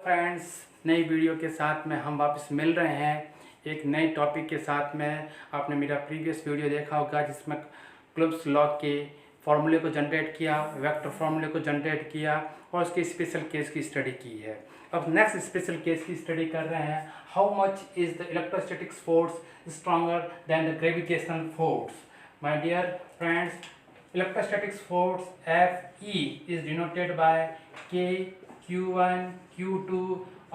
Friends, नई video के साथ में हम वापस मिल रहे हैं एक नए टॉपिक के साथ में। आपने मेरा प्रीवियस वीडियो देखा होगा जिसमें क्लब्स लॉ के फॉर्मूले को जनरेट किया, वेक्टर फॉर्मूले को जनरेट किया और उसके स्पेशल केस की स्टडी की है। अब नेक्स्ट स्पेशल केस की स्टडी कर रहे हैं, how much is the electrostatics force stronger than the gravitational force. My dear friends, electrostatics force Fe is denoted by K Q1 Q2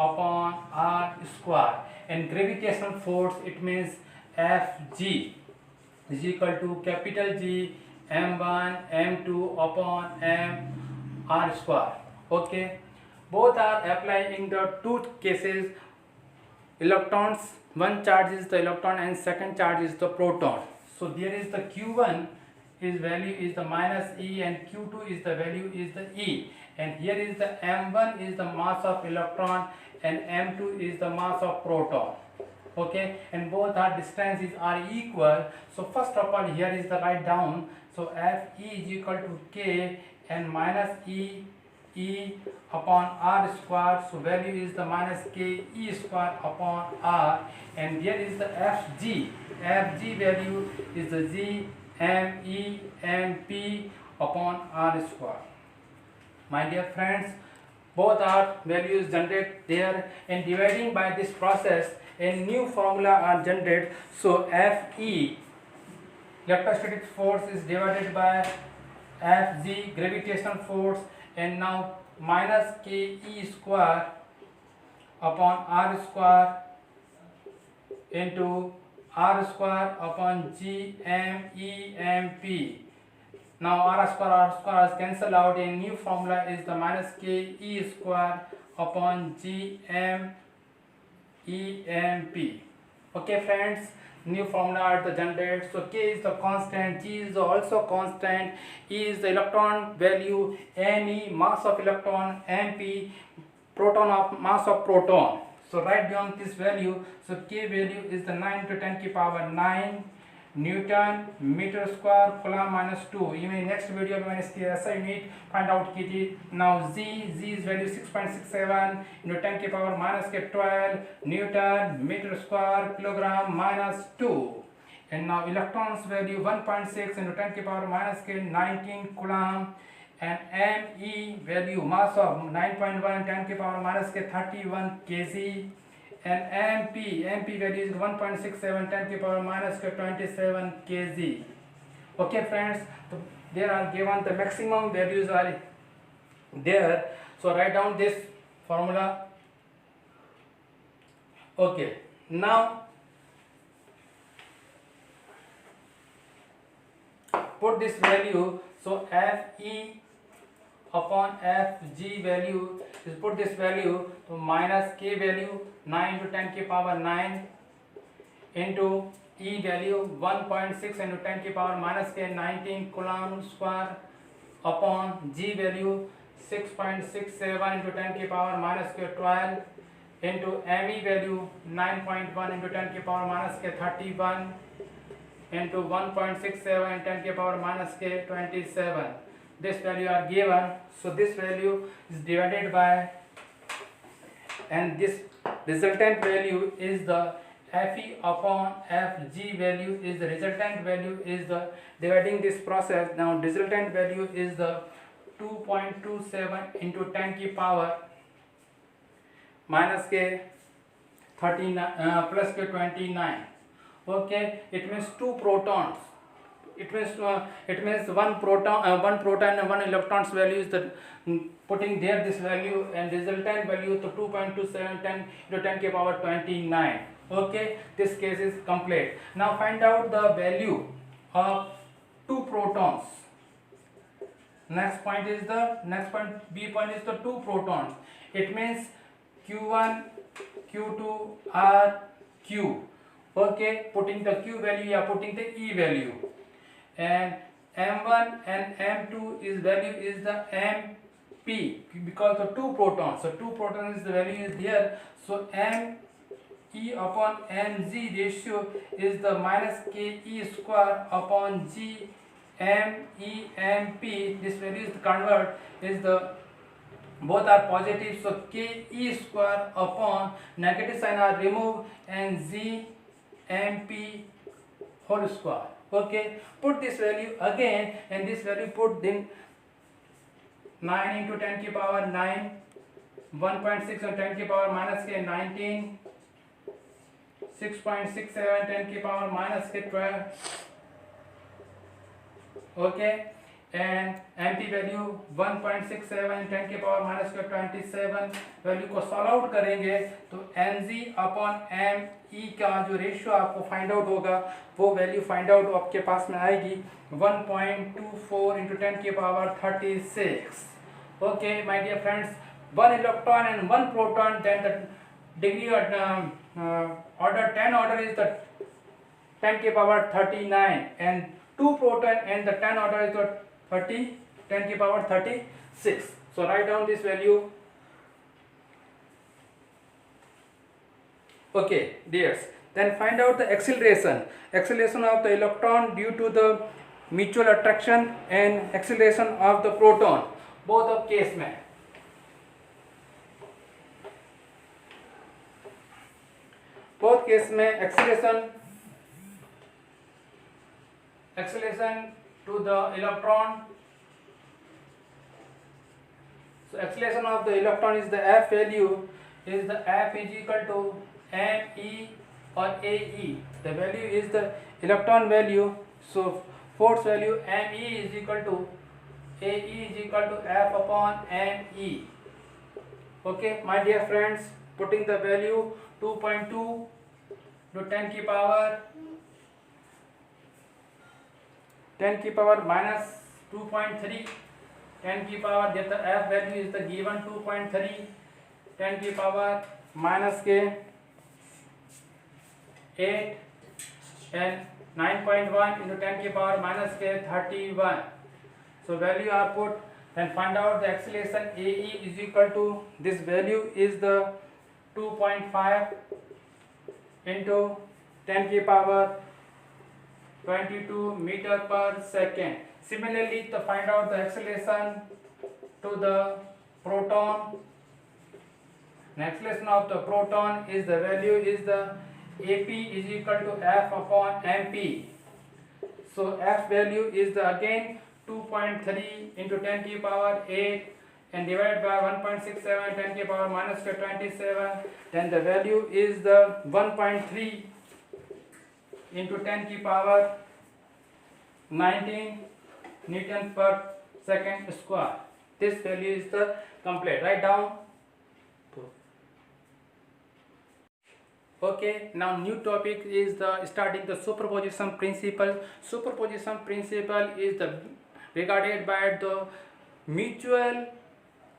upon R square, and gravitational force it means Fg is equal to capital G M1 M2 upon M R square. Okay, both are applying in the two cases. Electrons, one charge is the electron and second charge is the proton. So there is the Q1 is value is the minus E and Q2 is the value is the E, and here is the M1 is the mass of electron and M2 is the mass of proton. Okay, and both are distances are equal. So first of all here is the write down. So Fe is equal to K and minus E upon R square. So value is the minus K E square upon R, and here is the Fg. Fg value is the G M E M P upon R square. My dear friends, both are values generated there, and dividing by this process a new formula are generated. So Fe electrostatic force is divided by Fg gravitational force, and now minus Ke square upon R square into R square upon G M E M P. Now R square is cancelled out. A new formula is the minus K E square upon G M E M P. Okay friends, new formula are the generated. So K is the constant, G is also constant, E is the electron value, Me mass of electron, MP proton of mass of proton. So write down this value. So K value is the 9 to 10 की power 9 newton metre square coulomb minus 2। ये मेरी next video में मैंने इसकी ऐसा unit find out की थी। Now G is value 6.67 into 10 की पावर माइनस के 12 newton metre square kilogram minus 2, and now electrons value 1.6 into 10 की पावर माइनस के 19 coulomb, and Me value mass of 9.1 10 की पावर माइनस के 31 kg, and MP value is 1.67 10 की power minus के 27 kg. Okay friends, so there are given the maximum values are there. So write down this formula. Okay, now put this value. So Fe upon Fg value is put this value to minus K value 9 into 10 की power 9 into E value 1.6 into 10 की power minus के 19 coulomb square upon G value 6.67 into 10 की power minus के 12 into Me value 9.1 into 10 की power minus के 31 into 1.67 into 10 की power minus के 27. This value are given. So this value is divided by, and this resultant value is the Fe upon Fg value is the resultant value is the dividing this process. Now resultant value is the 2.27 into 10 की power minus के 39 plus के 29. Okay, it means two protons. It means one proton and one electron's value is the putting there this value, and resultant value to 2.27 10 into 10 की power 29. Okay, this case is complete. Now find out the value of two protons. Next point B point is the two protons. It means Q1 Q2 R Q. Okay, putting the Q value or putting the E value, and M1 and M2 is value is the MP because the two protons. So two protons the value is there. So Me upon Mg ratio is the minus Ke square upon G MEMP. This value is convert is the both are positive, so k e square upon negative sign are removed and z mp whole square. Okay, put this value again, and this value put in 9 into 10 की power 9, 1.6 on 10 की power minus के 19, 6.67 10 की power minus के 12. Okay, and MP value 1.67 10 की power minus के 27. Value को solve out करेंगे तो mg अपॉन me का जो रेशियो आपको फाइंड आउट होगा वो वैल्यू फाइंड आउट आपके पास में आएगी 1.24 into 10 की power 36. Okay, my dear friends, one electron and one proton, then the degree of order 10 order is the 10 की power 39, and two proton and the 10 order is the 10 की power 36. So write down this value. Okay, dears, then find out the acceleration of the electron due to the mutual attraction and acceleration of the proton, both of case में. both case में acceleration to the electron. So acceleration of the electron is the F value is the F is equal to me or ae. The value is the electron value, so force value me is equal to ae is equal to F upon me. Okay, my dear friends, putting the value 2.2 to 10 की power minus 2.3 10 की power, that the F value is the given 2.3 10 की power minus के 8 and 9.1 into 10 की power minus के 31. So value are put and find out the acceleration ae is equal to, this value is the 2.5 into 10 की power 22 meter per second. Similarly, to find out the acceleration to the proton, the acceleration of the proton is the value is the ap is equal to F upon mp. So F value is the again 2.3 into 10 की power 8 and divided by 1.67 10 की power minus 27. Then the value is the 1.3 into 10 की power 19 Newton per second square. This value is the complete. Write down. Okay, now new topic is the starting the superposition principle. Superposition principle is the regarded by the mutual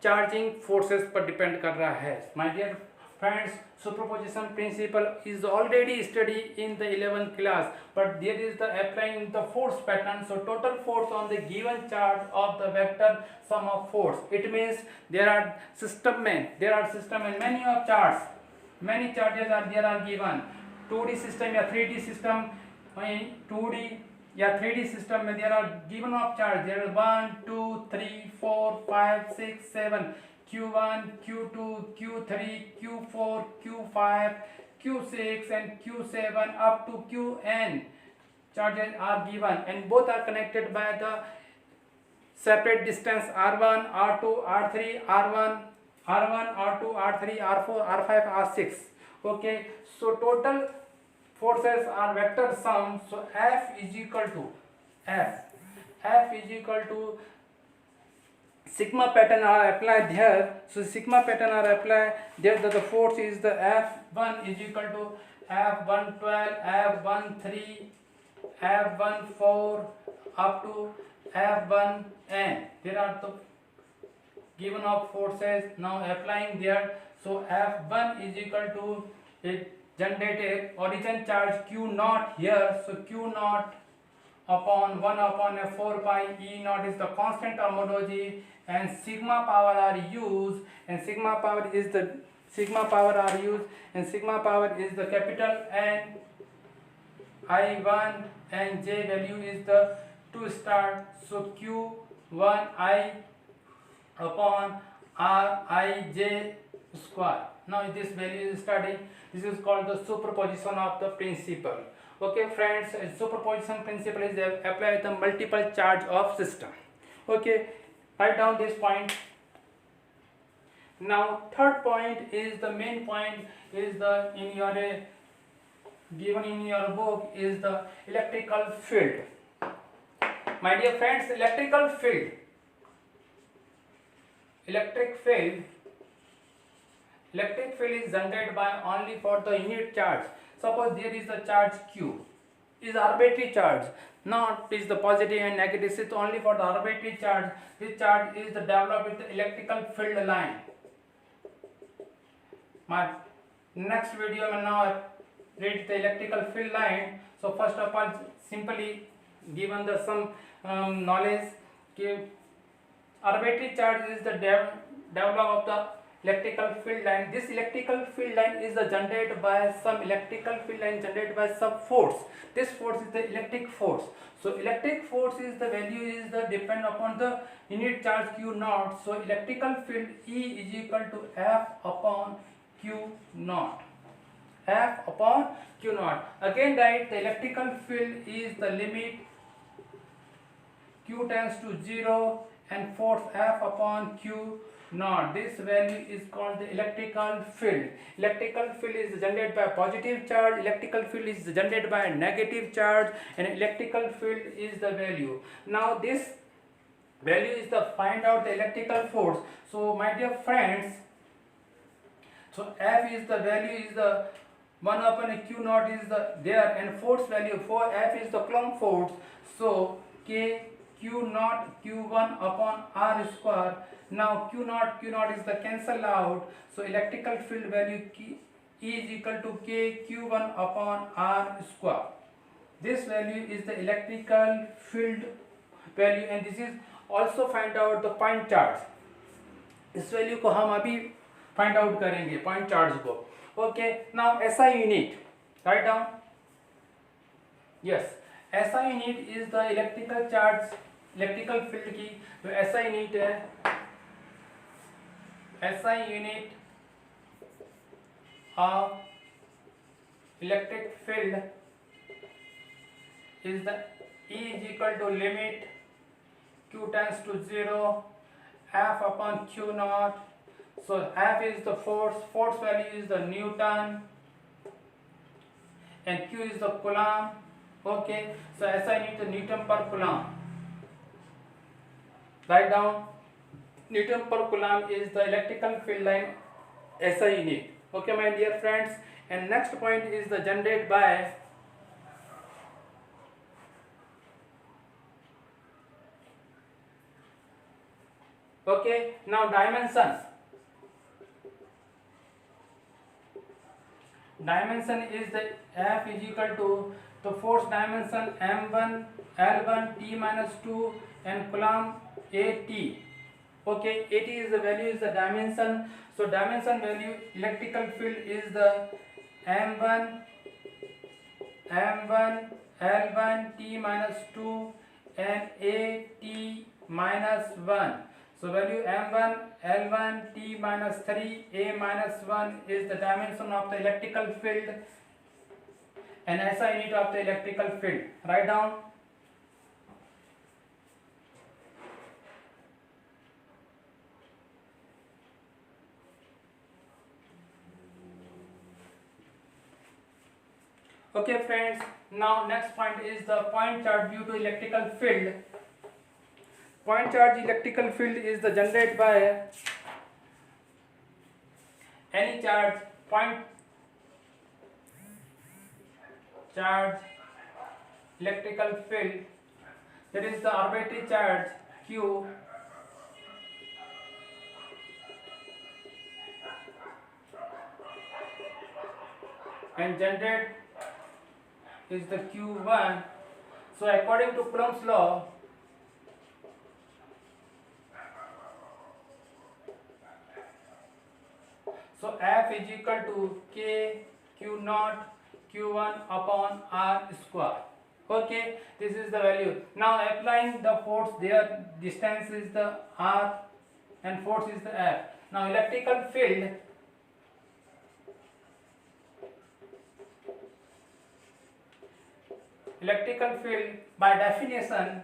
charging forces पर depend कर रहा है. My dear friends, superposition principle is already studied in the 11th class, but there is the applying the force pattern. So total force on the given charge of the vector sum of force. It means there are system and many of charts. Many charges are there are given. 2D system या 3D system, 2D या 3D system में there are given of charge. There is 1, 2, 3, 4, 5, 6, 7. Q1, Q2, Q3, Q4, Q5, Q6 and Q7 up to Qn charges are given, and both are connected by the separate distance R1, R2, R3, R1, R2, R3, R4, R5, R6. Okay, so total forces are vector sum. So F is equal to sigma pattern are applied here. So sigma pattern are applied there, that the force is the F1 is equal to F112, F13, F14 up to F1n. There are the given of forces now applying there. So F1 is equal to it generated origin charge Q naught here. So Q naught upon 1 upon a 4 pi E naught is the constant homology, and sigma power are used, and sigma power is the capital N, I1 and J value is the 2 star. So Q1 I upon Rij square. Now this value is studying. This is called the superposition of the principle. Okay friends, superposition principle is applied the multiple charge of system. Okay, write down this point. Now third point is the main point, is the in your given in your book, is the electrical field. My dear friends, electric field is generated by only for the unit charge. Suppose there is a charge Q, is arbitrary charge, not is the positive and negative, it's only for the arbitrary charge. This charge is developed with the electrical field line. My next video will now read the electrical field line. So first of all, simply given the some knowledge, arbitrary charge is the development of the electrical field line. This electrical field line is generated by some electrical field line generated by some force. This force is the electric force. So electric force is the value is the depend upon the unit charge Q naught. So electrical field E is equal to F upon Q naught. F upon Q naught. Again write the electrical field is the limit Q tends to 0 and force F upon Q naught. This value is called the electrical field. Electrical field is generated by positive charge, electrical field is generated by negative charge, and electrical field is the value. Now this value is the find out the electrical force. So my dear friends, so F is the value is the 1 upon Q naught is the there, and force value for F is the Coulomb force. So K Q naught Q1 upon R square. Now Q naught is the cancel out. So electrical field value E is equal to K Q1 upon R square. This value is the electrical field value, and this is also find out the point charge. इस value को हम अभी find out करेंगे, point charge को. Okay, now SI unit, write down. Yes, SI unit is the electrical charge, electrical field की जो SI unit है, SI unit of electric field is the E is equal to limit Q tends to 0 F upon Q naught. So F is the force value is the Newton, and Q is the Coulomb. Okay, so SI need the Newton per Coulomb. Write down Newton per Coulomb is the electrical field line SI unit. Okay, my dear friends, and next point is the generated by okay, now dimensions. Dimension is the F is equal to the force dimension m1 L1 T minus 2 and Coulomb AT. Okay, AT is the value is the dimension. So dimension value electrical field is the m1 L1 T minus 2 and AT minus 1. So value m1 L1 T minus 3 A minus 1 is the dimension of the electrical field and SI unit of the electrical field. Write down. Okay friends, now next point is the point charge due to electrical field. Point charge electrical field is the generated by any charge. Point charge electrical field, that is the arbitrary charge Q and generated is the Q1. So according to Coulomb's law, so F is equal to K Q naught Q1 upon R square. Okay, this is the value. Now applying the force there, distance is the R and force is the F. Now electrical field by definition,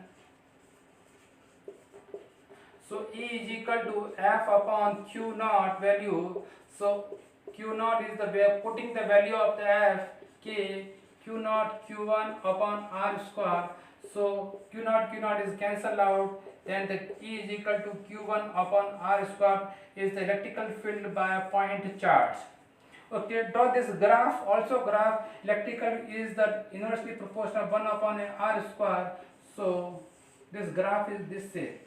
so E is equal to F upon Q naught value. So Q naught is the way of putting the value of the F, K, Q naught Q1 upon R square. So Q naught is cancelled out, then the E is equal to Q1 upon R square is the electrical field by a point charge. Okay, draw this graph. Also graph electrical is the inversely proportional 1 upon R square. So this graph is this shape.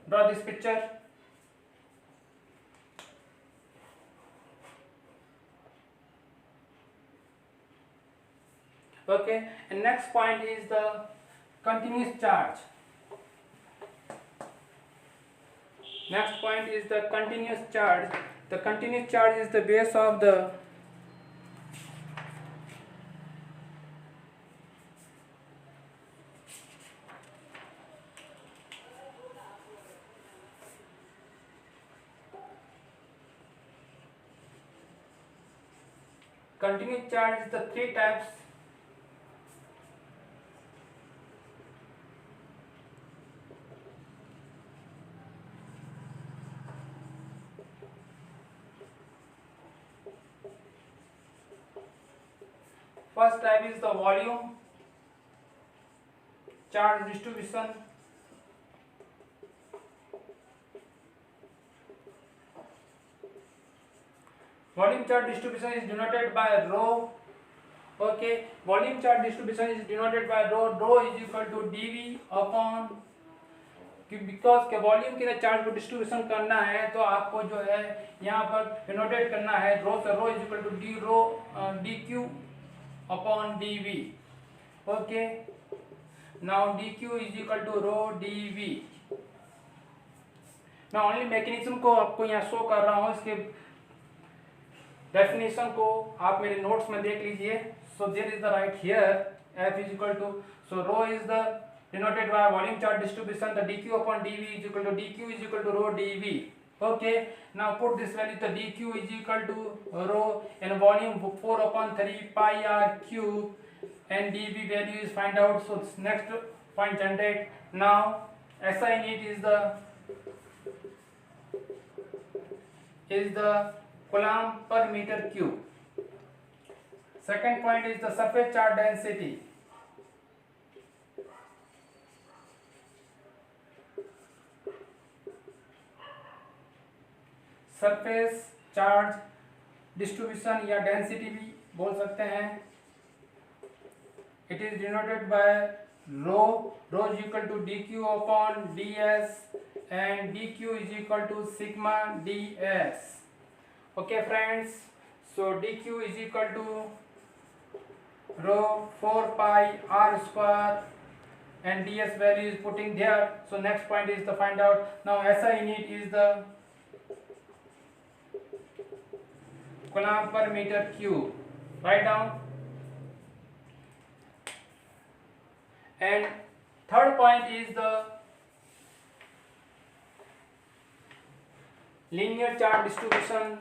Draw this picture. Okay, and next point is the continuous charge. Next point is the continuous charge. The continuous charge is the base of the continuous charge is the three types. First type is the volume charge distribution. Volume charge distribution is denoted by rho. Okay, volume charge distribution is denoted by rho. Rho is equal to dV upon, because के volume के charge को distribution करना है तो आपको जो है यहाँ पर डिनोटेट करना है रो से, rho is equal to d rho d Q upon d v. Okay, now d Q is equal to rho d v. मैं ओनली मैकेनिज्म को आपको यहाँ शो कर रहा हूँ, इसके डेफिनेशन को आप मेरे नोट्स में देख लीजिए. So there is the right here F is equal to, so rho is the denoted by volume charge distribution, the dq upon dv is equal to dq is equal to rho dv. Okay, now put this value, the dq is equal to rho and volume 4 upon 3 pi r cube and dv value is find out. So next point generate. Now SI unit is the coulomb per meter cube. Second point is the surface charge density. Surface charge distribution या density भी बोल सकते हैं. It is denoted by rho. Rho is equal to D Q upon D S and D Q is equal to sigma D S. Okay friends, so D Q is equal to rho 4 pi R square and ds value is putting there. So next point is to find out. Now SI unit is the coulomb per meter cube. Write down. And third point is the linear charge distribution.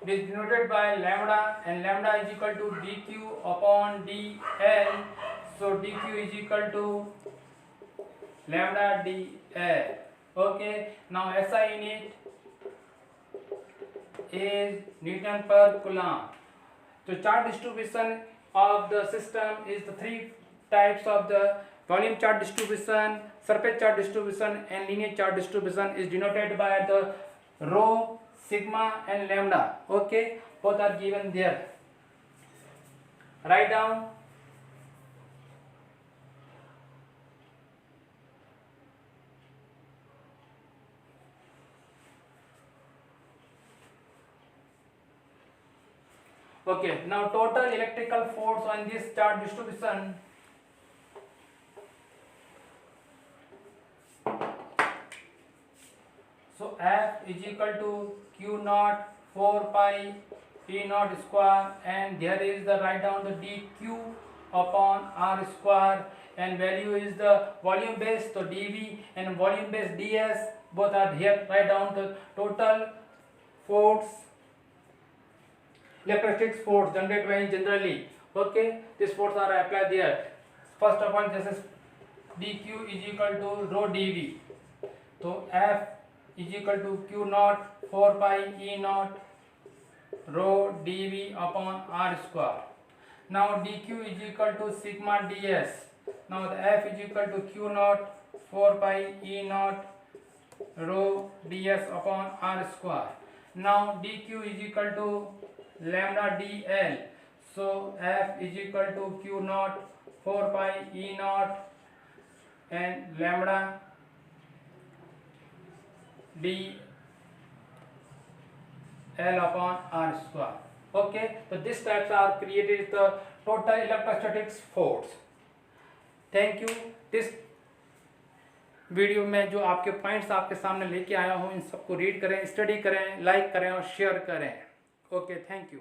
It is denoted by lambda and lambda is equal to dq upon dl. So dq is equal to lambda dl. Okay, now SI unit is Newton per coulomb. So charge distribution of the system is the three types of the volume charge distribution, surface charge distribution and linear charge distribution is denoted by the rho, sigma and lambda. Okay, both are given there. Write down. Okay, now total electrical force on this charge distribution. So F is equal to Q naught 4 pi E naught square, and there is the write down the dq upon r square, and value is the volume base, so dV, and volume base ds, both are here. Write down the total force, electrostatic force generated by generally. Okay, this force are applied there. First of all, this is dq is equal to rho dV. So F is equal to Q naught 4 pi E naught rho dV upon r square. Now dq is equal to sigma ds. Now the F is equal to Q naught 4 pi E naught rho ds upon r square. Now dq is equal to lambda dl. So F is equal to Q naught 4 pi E naught and lambda d L upon r square. Okay, so this types are created the total electrostatics force. Thank you. इस video में जो आपके points आपके सामने लेके आया हूँ, इन सबको रीड करें, स्टडी करें, लाइक करें और शेयर करें। Okay, thank you.